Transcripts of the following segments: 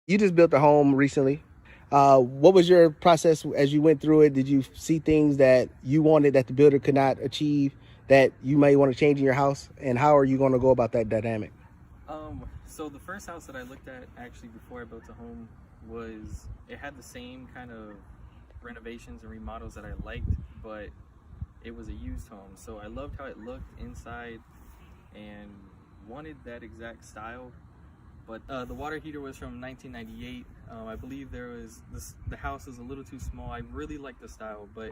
You just built a home recently. What was your process as you went through it? Did you see things that you wanted that the builder could not achieve that you may want to change in your house? And how are you going to go about that dynamic? So the first house that I looked at actually before I built a home it had the same kind of renovations and remodels that I liked, but it was a used home. So I loved how it looked inside and wanted that exact style. But the water heater was from 1998. I believe the house was a little too small. I really liked the style, but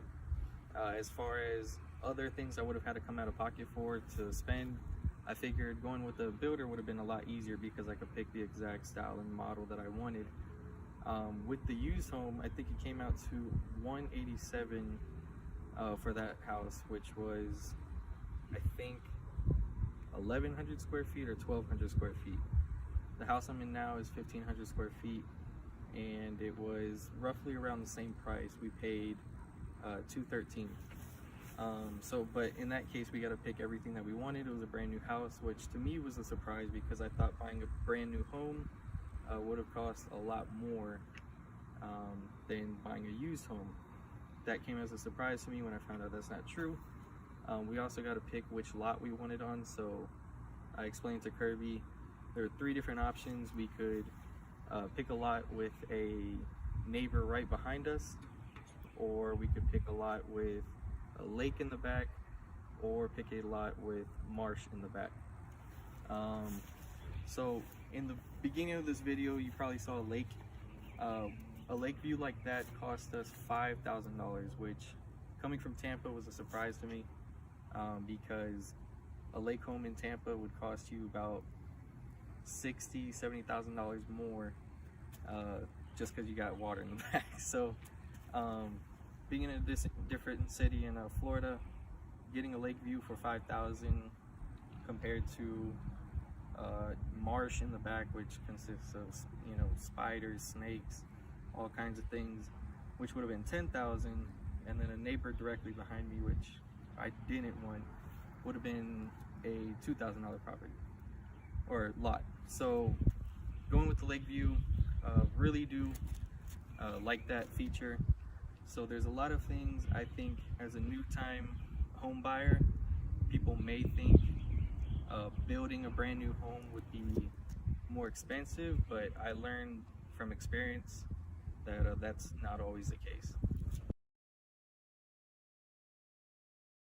as far as other things I would have had to come out of pocket for to spend, I figured going with the builder would have been a lot easier because I could pick the exact style and model that I wanted. With the used home, I think it came out to 187 for that house, which was, I think, 1,100 square feet or 1,200 square feet. The house I'm in now is 1,500 square feet, and it was roughly around the same price. We paid $213. But in that case, we got to pick everything that we wanted. It was a brand new house, which to me was a surprise because I thought buying a brand new home would have cost a lot more than buying a used home. That came as a surprise to me when I found out that's not true. We also got to pick which lot we wanted on, so I explained to Kirby there are 3 different options. We could pick a lot with a neighbor right behind us, or we could pick a lot with a lake in the back, or pick a lot with marsh in the back. So in the beginning of this video, you probably saw a lake. A lake view like that cost us $5,000, which coming from Tampa was a surprise to me, because a lake home in Tampa would cost you about $60,000-$70,000 more just because you got water in the back. So being in a different city in Florida, getting a lake view for $5,000 compared to marsh in the back, which consists of spiders, snakes, all kinds of things, which would have been $10,000, and then a neighbor directly behind me, which I didn't want, would have been a $2,000 property or lot. So going with the lake view, really do like that feature. So there's a lot of things I think as a new time home buyer, people may think building a brand new home would be more expensive, but I learned from experience that that's not always the case.